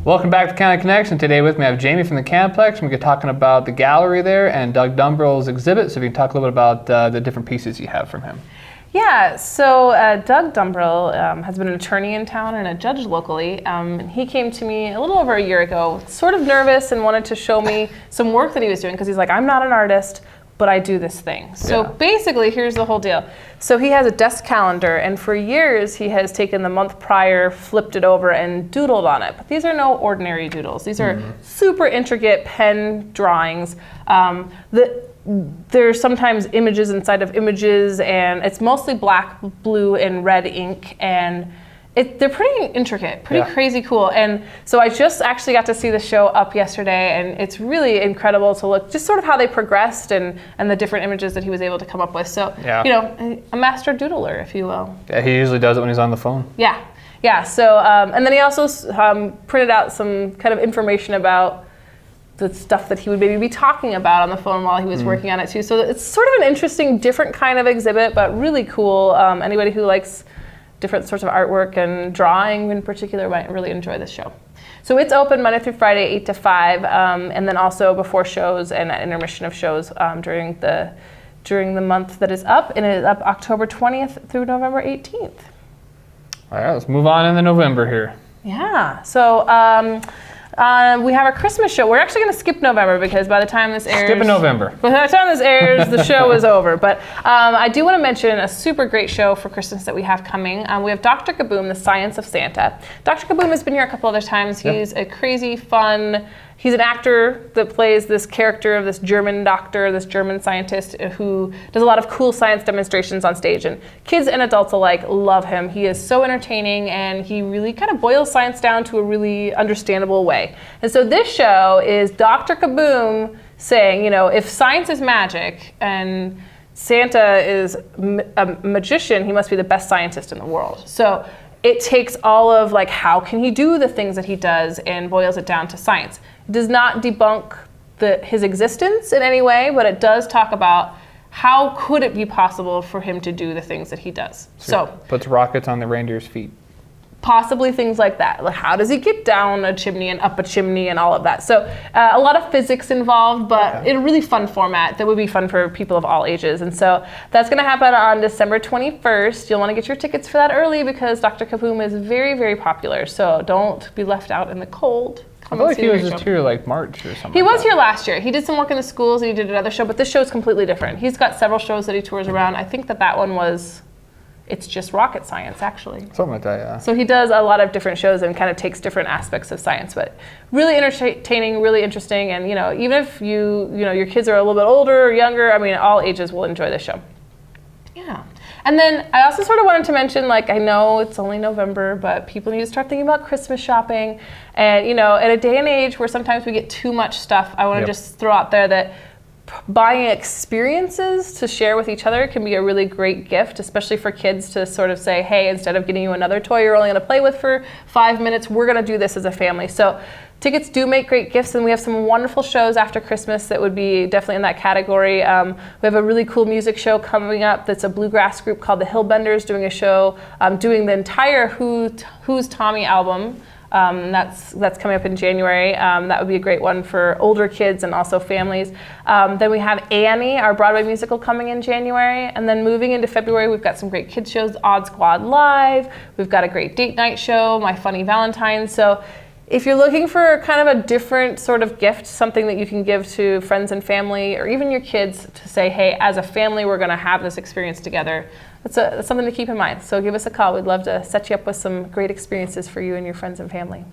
Welcome back to County Connection. Today with me I have Jamie from the CAM-PLEX. We're talking about the gallery there and Doug Dumbrill's exhibit. So if you can talk a little bit about the different pieces you have from him. Yeah, so Doug Dumbrill has been an attorney in town and a judge locally. He came to me a little over a year ago, sort of nervous and wanted to show me some work that he was doing because he's like, I'm not an artist, but I do this thing. So basically, here's the whole deal. So he has a desk calendar, and for years he has taken the month prior, flipped it over, and doodled on it. But these are no ordinary doodles. These are super intricate pen drawings. There's sometimes images inside of images, and it's mostly black, blue, and red ink, and they're pretty intricate, pretty crazy cool. And so I just actually got to see the show up yesterday, and it's really incredible to look just sort of how they progressed and the different images that he was able to come up with. So, you know, a master doodler, if you will. Yeah, he usually does it when he's on the phone. Yeah. So, and then he also printed out some kind of information about the stuff that he would maybe be talking about on the phone while he was working on it too. So it's sort of an interesting, different kind of exhibit, but really cool. Anybody who likes different sorts of artwork and drawing in particular might really enjoy this show. So it's open Monday through Friday, 8 to 5, and then also before shows and at intermission of shows during the month that is up, and it is up October 20th through November 18th. All right, let's move on into November here. Yeah, so we have our Christmas show. We're actually going to skip November because by the time this airs... Skip in November. By the time this airs, the show is over. But I do want to mention a super great show for Christmas that we have coming. We have Dr. Kaboom, The Science of Santa. Dr. Kaboom has been here a couple other times. He's a crazy, fun... He's an actor that plays this character of this German doctor, this German scientist who does a lot of cool science demonstrations on stage. And kids and adults alike love him. He is so entertaining, and he really kind of boils science down to a really understandable way. And so this show is Dr. Kaboom saying, you know, if science is magic and Santa is a magician, he must be the best scientist in the world. So it takes all of like, how can he do the things that he does and boils it down to science. It does not debunk his existence in any way, but it does talk about how could it be possible for him to do the things that he does. So puts rockets on the reindeer's feet. Possibly things like that. Like how does he get down a chimney and up a chimney and all of that. So a lot of physics involved, but in a really fun format that would be fun for people of all ages. And so that's going to happen on December 21st. You'll want to get your tickets for that early because Dr. Kaboom is very, very popular. So don't be left out in the cold. I feel like he was just here like March or something. He was here last year. He did some work in the schools and he did another show, but this show is completely different. He's got several shows that he tours around. I think that one was... It's just rocket science, actually. Something like that, yeah. So he does a lot of different shows and kind of takes different aspects of science, but really entertaining, really interesting, and you know, even if your kids are a little bit older or younger, I mean, all ages will enjoy this show. Yeah. And then I also sort of wanted to mention, like, I know it's only November, but people need to start thinking about Christmas shopping. And, you know, at a day and age where sometimes we get too much stuff, I want to just throw out there that buying experiences to share with each other can be a really great gift, especially for kids to sort of say, hey, instead of getting you another toy you're only going to play with for 5 minutes, we're going to do this as a family. So tickets do make great gifts, and we have some wonderful shows after Christmas that would be definitely in that category. We have a really cool music show coming up that's a bluegrass group called the Hillbenders doing a show, doing the entire Who's Tommy album. That's coming up in January. That would be a great one for older kids and also families. Then we have Annie, our Broadway musical, coming in January. And then moving into February, we've got some great kids shows, Odd Squad Live. We've got a great date night show, My Funny Valentine. So if you're looking for kind of a different sort of gift, something that you can give to friends and family or even your kids to say, hey, as a family, we're going to have this experience together, that's something to keep in mind. So give us a call. We'd love to set you up with some great experiences for you and your friends and family.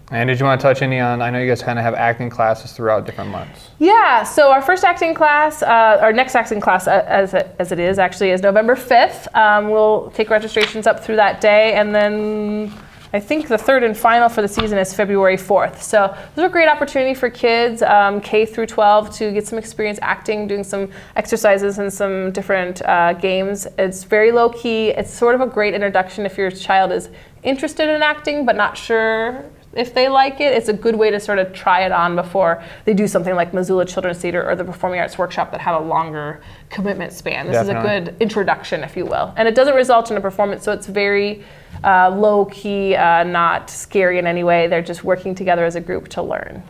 And did you want to touch any on, I know you guys kind of have acting classes throughout different months. Yeah, so our first acting class, our next acting class as it is actually, is November 5th. We'll take registrations up through that day, and then I think the third and final for the season is February 4th. So those are a great opportunity for kids, K through 12, to get some experience acting, doing some exercises and some different games. It's very low key. It's sort of a great introduction if your child is interested in acting but not sure if they like it. It's a good way to sort of try it on before they do something like Missoula Children's Theater or the Performing Arts Workshop that have a longer commitment span. This Definitely. is a good introduction, if you will. And it doesn't result in a performance, so it's very low key, not scary in any way. They're just working together as a group to learn.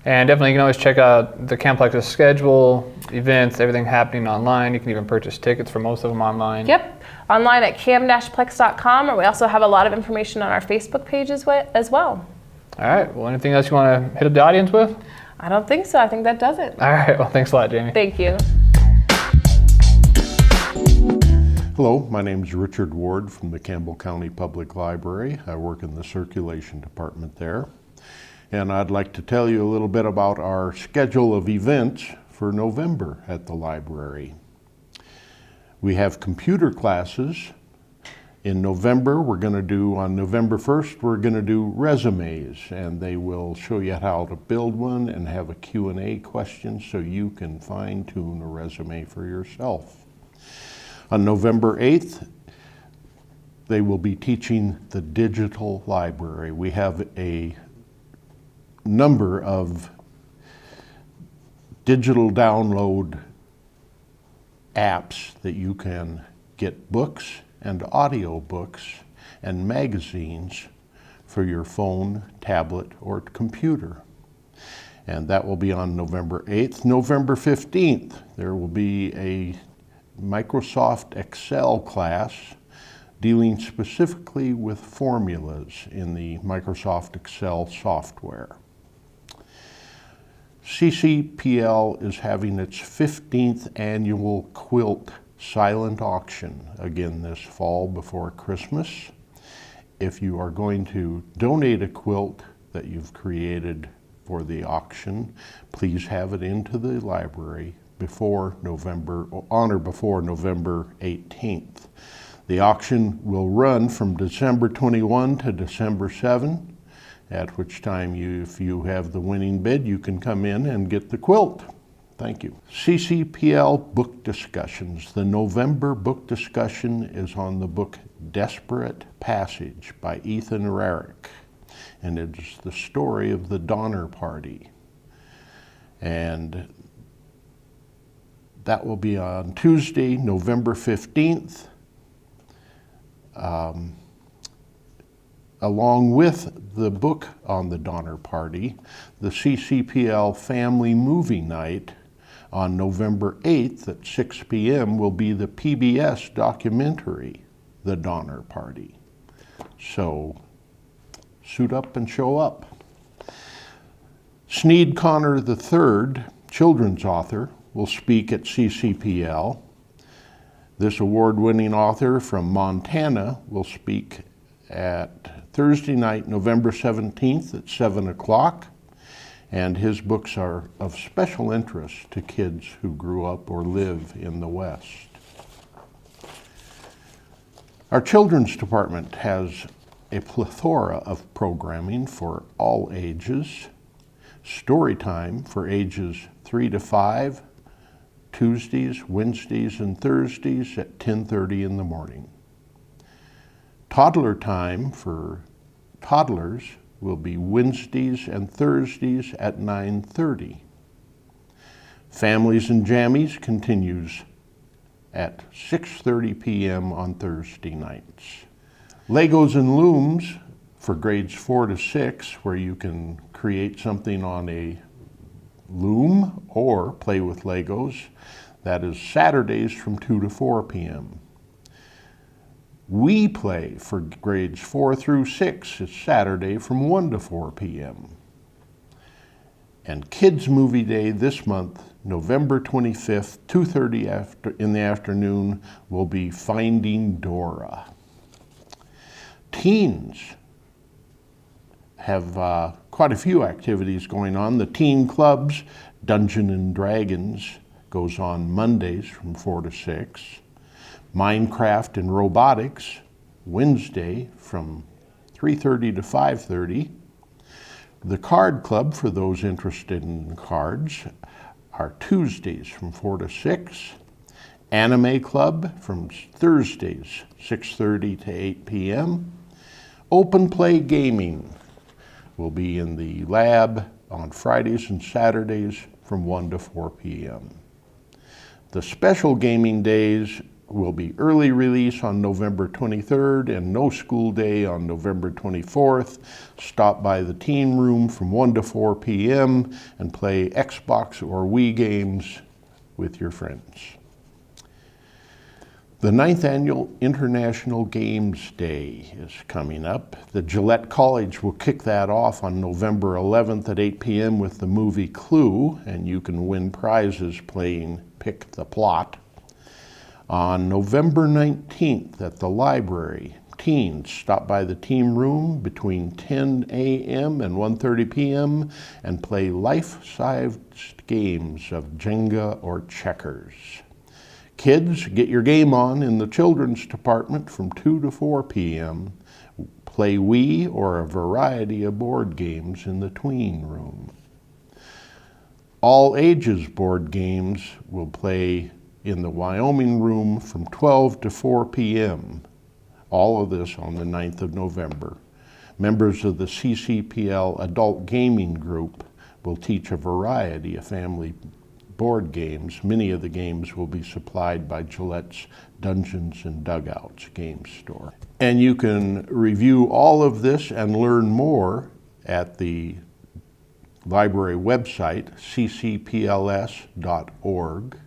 And definitely you can always check out the CAM-PLEX's schedule, events, everything happening online. You can even purchase tickets for most of them online. Yep, online at cam-plex.com, or we also have a lot of information on our Facebook page as well. All right, well, anything else you want to hit up the audience with? I don't think so. I think that does it. All right, well, thanks a lot, Jamie. Thank you. Hello, my name is Richard Ward from the Campbell County Public Library. I work in the circulation department there. And I'd like to tell you a little bit about our schedule of events for November at the library. We have computer classes. In November, on November 1st, we're going to do resumes, and they will show you how to build one and have a Q&A question so you can fine-tune a resume for yourself. On November 8th, they will be teaching the digital library. We have a number of digital download apps that you can get books and audio books and magazines for your phone, tablet, or computer. And that will be on November 8th. November 15th, there will be a Microsoft Excel class dealing specifically with formulas in the Microsoft Excel software. CCPL is having its 15th annual quilt silent auction again this fall before Christmas. If you are going to donate a quilt that you've created for the auction, please have it into the library before November 18th. The auction will run from December 21 to December 7, at which time if you have the winning bid, you can come in and get the quilt. Thank you. CCPL book discussions. The November book discussion is on the book Desperate Passage by Ethan Rarick, and it's the story of the Donner Party. And that will be on Tuesday, November 15th. Along with the book on the Donner Party, the CCPL Family Movie Night on November 8th at 6 p.m. will be the PBS documentary, The Donner Party. So, suit up and show up. Sneed Connor III, children's author, will speak at CCPL. This award-winning author from Montana will speak at Thursday night, November 17th at 7 o'clock, and his books are of special interest to kids who grew up or live in the West. Our children's department has a plethora of programming for all ages. Story time for ages 3 to 5, Tuesdays, Wednesdays, and Thursdays at 10:30 in the morning. Toddler time for toddlers will be Wednesdays and Thursdays at 9:30. Families and Jammies continues at 6:30 p.m. on Thursday nights. Legos and Looms for grades 4 to 6, where you can create something on a loom or play with Legos. That is Saturdays from 2 to 4 p.m. We Play for grades 4 through 6 is Saturday from 1 to 4 p.m. And Kids Movie Day this month, November 25th, 2:30 in the afternoon, will be Finding Dora. Teens have quite a few activities going on. The teen clubs, Dungeons and Dragons, goes on Mondays from 4 to 6. Minecraft and Robotics, Wednesday from 3:30 to 5:30. The Card Club, for those interested in cards, are Tuesdays from 4 to 6. Anime Club from Thursdays, 6:30 to 8 p.m. Open Play Gaming will be in the lab on Fridays and Saturdays from 1 to 4 p.m. The special gaming days will be early release on November 23rd and no school day on November 24th. Stop by the teen room from 1 to 4 p.m. and play Xbox or Wii games with your friends. The 9th Annual International Games Day is coming up. The Gillette College will kick that off on November 11th at 8 p.m. with the movie Clue, and you can win prizes playing Pick the Plot. On November 19th at the library, teens stop by the team room between 10 a.m. and 1:30 p.m. and play life-sized games of Jenga or checkers. Kids, get your game on in the children's department from 2 to 4 p.m. Play Wii or a variety of board games in the tween room. All ages board games will play in the Wyoming room from 12 to 4 p.m. All of this on the 9th of November. Members of the CCPL Adult Gaming Group will teach a variety of family board games. Many of the games will be supplied by Gillette's Dungeons and Dugouts game store. And you can review all of this and learn more at the library website, ccpls.org,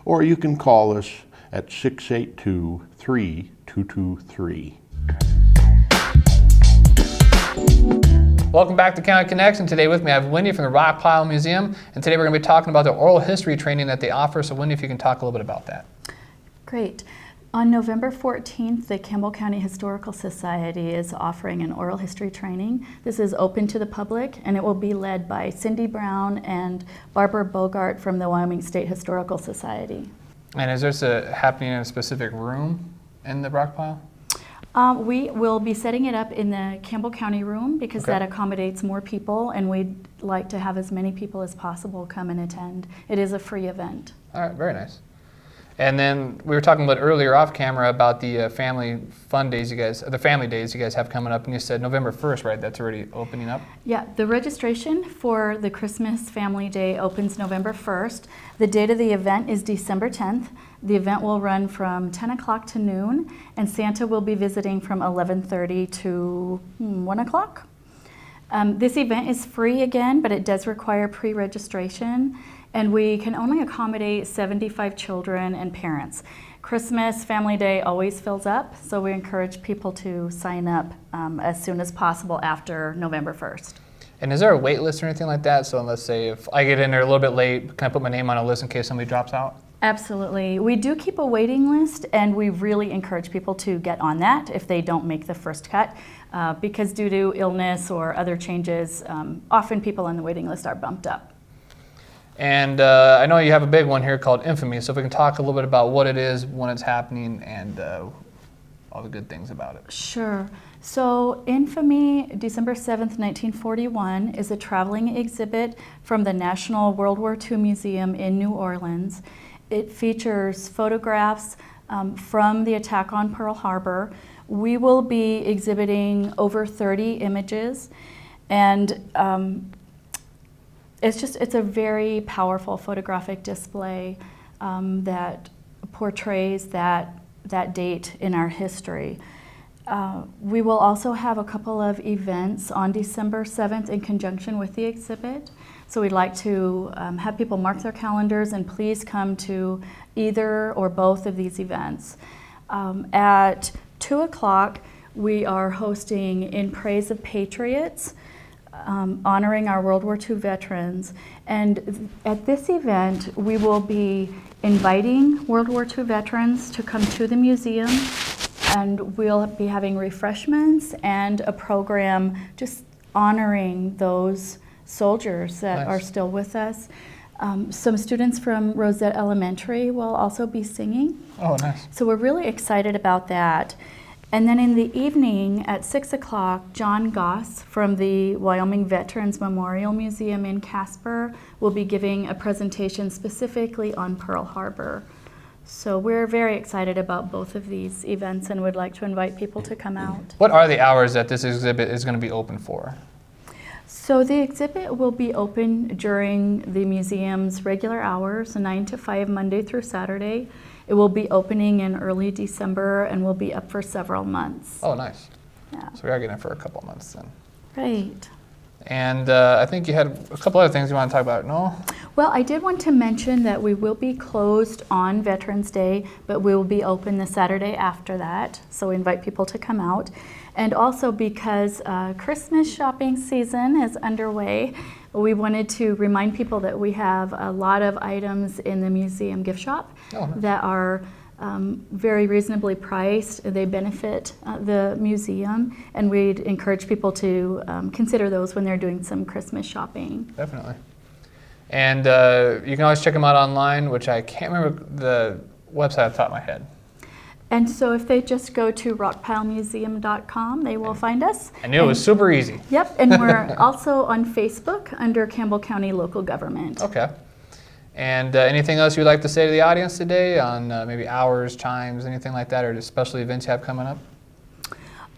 or you can call us at 682-3223. Welcome back to County Connection. Today with me I have Wendy from the Rockpile Museum, and today we're going to be talking about the oral history training that they offer. So Wendy, if you can talk a little bit about that. Great. On November 14th, the Campbell County Historical Society is offering an oral history training. This is open to the public, and it will be led by Cindy Brown and Barbara Bogart from the Wyoming State Historical Society. And is this happening in a specific room in the Rockpile? We will be setting it up in the Campbell County room because Okay. that accommodates more people, and we'd like to have as many people as possible come and attend. It is a free event. All right, very nice. And then we were talking about earlier off camera about the family fun days the family days you guys have coming up, and you said November 1st, right? That's already opening up? Yeah, the registration for the Christmas Family Day opens November 1st. The date of the event is December 10th. The event will run from 10 o'clock to noon, and Santa will be visiting from 11:30 to 1 o'clock. This event is free again, but it does require pre-registration, and we can only accommodate 75 children and parents. Christmas Family Day always fills up, so we encourage people to sign up as soon as possible after November 1st. And is there a wait list or anything like that? So let's say if I get in there a little bit late, can I put my name on a list in case somebody drops out? Absolutely. We do keep a waiting list, and we really encourage people to get on that if they don't make the first cut, because due to illness or other changes, often people on the waiting list are bumped up. And I know you have a big one here called Infamy, so if we can talk a little bit about what it is, when it's happening, and all the good things about it. Sure. So Infamy, December 7th, 1941, is a traveling exhibit from the National World War II Museum in New Orleans. It features photographs from the attack on Pearl Harbor. We will be exhibiting over 30 images, and it's a very powerful photographic display that portrays that date in our history. We will also have a couple of events on December 7th in conjunction with the exhibit. So we'd like to have people mark their calendars and please come to either or both of these events. At 2 o'clock, we are hosting In Praise of Patriots, honoring our World War II veterans. And at this event, we will be inviting World War II veterans to come to the museum, and we'll be having refreshments and a program just honoring those soldiers that are still with us. Some students from Rosette Elementary will also be singing. Oh, nice. So we're really excited about that. And then in the evening at 6 o'clock, John Goss from the Wyoming Veterans Memorial Museum in Casper will be giving a presentation specifically on Pearl Harbor. So we're very excited about both of these events and would like to invite people to come out. What are the hours that this exhibit is going to be open for? So the exhibit will be open during the museum's regular hours, 9 to 5, Monday through Saturday. It will be opening in early December and will be up for several months. Oh, nice. Yeah. So we are getting it for a couple months then. Right. And I think you had a couple other things you want to talk about, no? Well, I did want to mention that we will be closed on Veterans Day, but we will be open the Saturday after that. So we invite people to come out. And also because Christmas shopping season is underway, we wanted to remind people that we have a lot of items in the museum gift shop that are very reasonably priced. They benefit the museum, and we'd encourage people to consider those when they're doing some Christmas shopping. Definitely. And you can always check them out online, which I can't remember the website off the top of my head. And so if they just go to rockpilemuseum.com, they will find us. I knew it was super easy. Yep, and we're also on Facebook under Campbell County Local Government. Okay. And anything else you'd like to say to the audience today on maybe hours, chimes, anything like that, or special events you have coming up?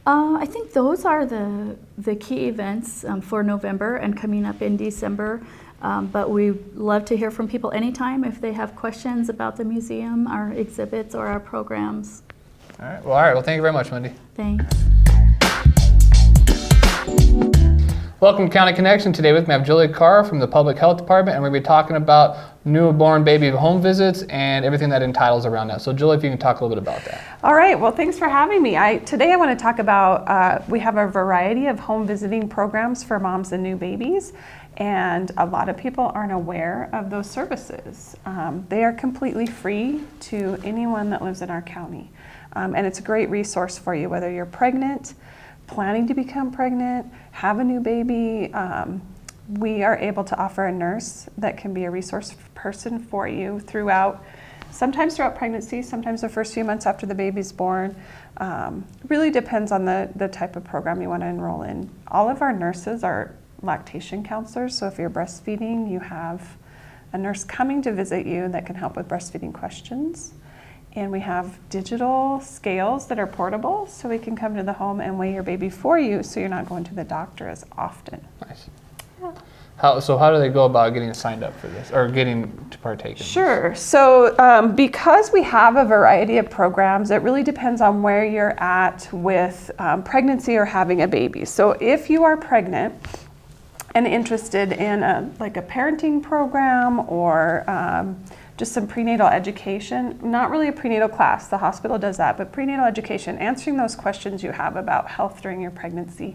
I think those are the key events for November and coming up in December. But we love to hear from people anytime if they have questions about the museum, our exhibits, or our programs. All right. Well, thank you very much, Wendy. Thanks. Welcome to County Connection. Today with me I have Julie Carr from the Public Health Department, and we're going to be talking about newborn baby home visits and everything that entitles around that. So Julie, if you can talk a little bit about that. All right, well, thanks for having me. Today I want to talk about, we have a variety of home visiting programs for moms and new babies, and a lot of people aren't aware of those services. They are completely free to anyone that lives in our county, and it's a great resource for you, whether you're pregnant, planning to become pregnant, have a new baby. We are able to offer a nurse that can be a resource person for you sometimes throughout pregnancy, sometimes the first few months after the baby's born. Really depends on the type of program you want to enroll in. All of our nurses are lactation counselors, so if you're breastfeeding, you have a nurse coming to visit you that can help with breastfeeding questions. And we have digital scales that are portable, so we can come to the home and weigh your baby for you so you're not going to the doctor as often. Nice. Yeah. How do they go about getting signed up for this or getting to partake in this? Sure. So because we have a variety of programs, it really depends on where you're at with pregnancy or having a baby. So if you are pregnant and interested in a parenting program or just some prenatal education, not really a prenatal class, the hospital does that, but prenatal education, answering those questions you have about health during your pregnancy,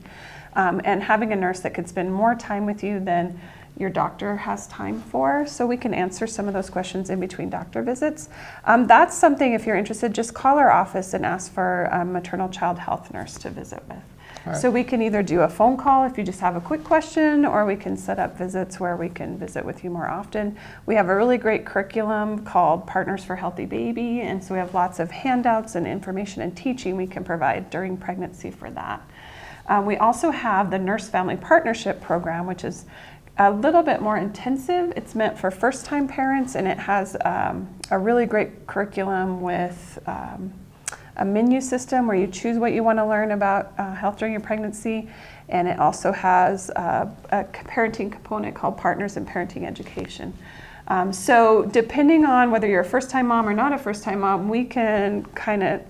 and having a nurse that could spend more time with you than your doctor has time for, so we can answer some of those questions in between doctor visits. That's something, if you're interested, just call our office and ask for a maternal child health nurse to visit with. Right. So we can either do a phone call if you just have a quick question, or we can set up visits where we can visit with you more often. We have a really great curriculum called Partners for Healthy Baby, and so we have lots of handouts and information and teaching we can provide during pregnancy for that. We also have the Nurse Family Partnership Program, which is a little bit more intensive. It's meant for first-time parents, and it has a really great curriculum with a menu system where you choose what you want to learn about health during your pregnancy, and it also has a parenting component called Partners in Parenting Education. So depending on whether you're a first-time mom or not a first-time mom, we can kind of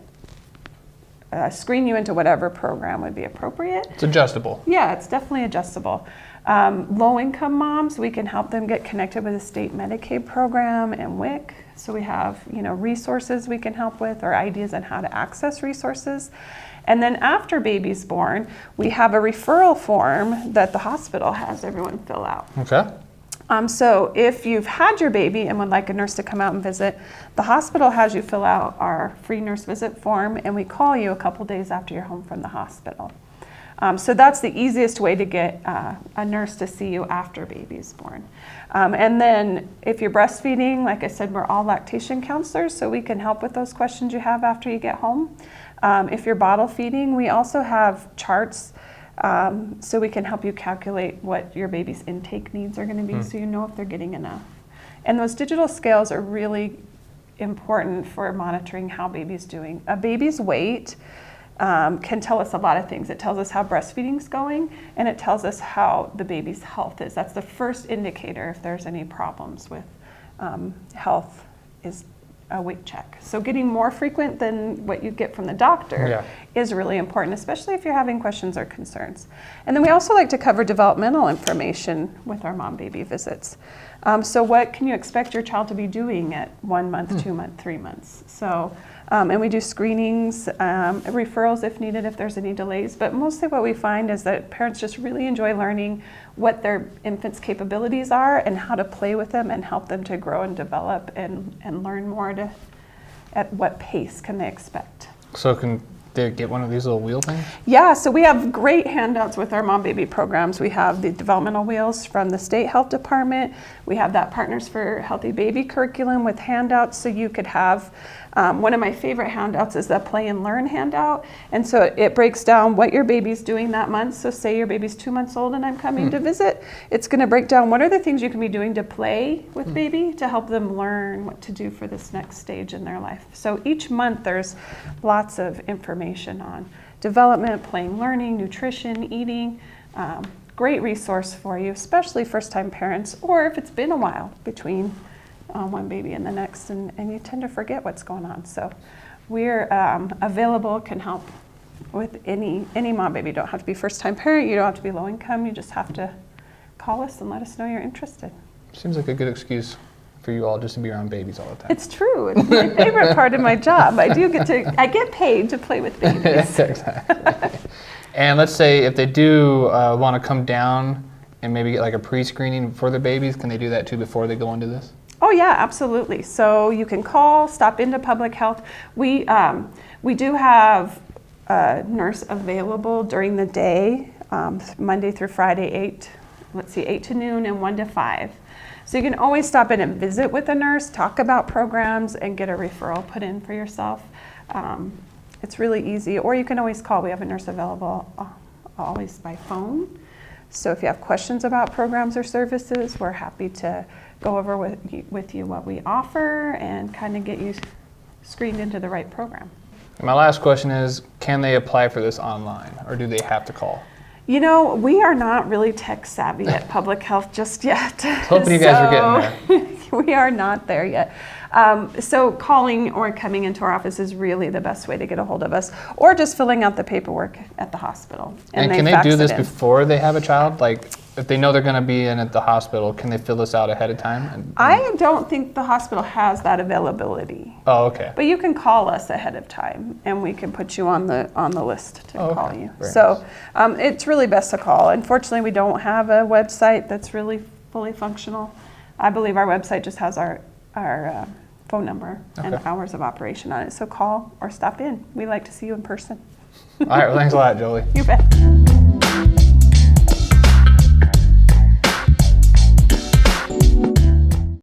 screen you into whatever program would be appropriate. It's adjustable. Yeah, it's definitely adjustable. Low-income moms, we can help them get connected with a state Medicaid program and WIC. So we have, resources we can help with, or ideas on how to access resources. And then after baby's born, we have a referral form that the hospital has everyone fill out. Okay. So if you've had your baby and would like a nurse to come out and visit, the hospital has you fill out our free nurse visit form, and we call you a couple days after you're home from the hospital. So that's the easiest way to get a nurse to see you after baby's born. And then if you're breastfeeding, like I said, we're all lactation counselors, so we can help with those questions you have after you get home. If you're bottle feeding, we also have charts, so we can help you calculate what your baby's intake needs are going to be, so you know if they're getting enough. And those digital scales are really important for monitoring how baby's doing. A baby's weight can tell us a lot of things. It tells us how breastfeeding's going, and it tells us how the baby's health is. That's the first indicator if there's any problems with health, is a weight check. So getting more frequent than what you get from the doctor is really important, especially if you're having questions or concerns. And then we also like to cover developmental information with our mom-baby visits. So what can you expect your child to be doing at 1 month, 2 months, 3 months? So, and we do screenings, referrals if needed, if there's any delays. But mostly what we find is that parents just really enjoy learning what their infant's capabilities are and how to play with them and help them to grow and develop and learn more at what pace can they expect. So can they get one of these little wheel things? Yeah, so we have great handouts with our mom baby programs. We have the developmental wheels from the state health department. We have that Partners for Healthy Baby curriculum with handouts, so you could have one of my favorite handouts is the Play and Learn handout. And so it breaks down what your baby's doing that month. So say your baby's 2 months old and I'm coming to visit, it's gonna break down what are the things you can be doing to play with baby to help them learn what to do for this next stage in their life. So each month there's lots of information on development, playing, learning, nutrition, eating. Great resource for you, especially first-time parents, or if it's been a while between one baby and the next, and you tend to forget what's going on. So we're available, can help with any mom baby. You don't have to be first-time parent, you don't have to be low income, you just have to call us and let us know you're interested. Seems like a good excuse for you all just to be around babies all the time. It's true. It's my favorite part of my job. I get paid to play with babies. Exactly. And let's say if they do want to come down and maybe get like a pre-screening for their babies, can they do that too before they go into this? Oh yeah, absolutely. So you can call, stop into public health. We do have a nurse available during the day, Monday through Friday, 8 to noon and 1 to 5. So you can always stop in and visit with a nurse, talk about programs, and get a referral put in for yourself. It's really easy. Or you can always call. We have a nurse available always by phone. So if you have questions about programs or services, we're happy to go over with you what we offer and kind of get you screened into the right program. My last question is, can they apply for this online or do they have to call? You know, we are not really tech savvy at public health just yet. Hoping you guys are getting there. We are not there yet. So calling or coming into our office is really the best way to get a hold of us, or just filling out the paperwork at the hospital. And can they do this before they have a child? Like, if they know they're going to be in at the hospital, can they fill this out ahead of time? I don't think the hospital has that availability. Oh, okay. But you can call us ahead of time, and we can put you on the list to call you. Very So it's really best to call. Unfortunately, we don't have a website that's really fully functional. I believe our website just has our phone number and hours of operation on it. So call or stop in. We like to see you in person. All right, well, thanks a lot, Jolie. You bet.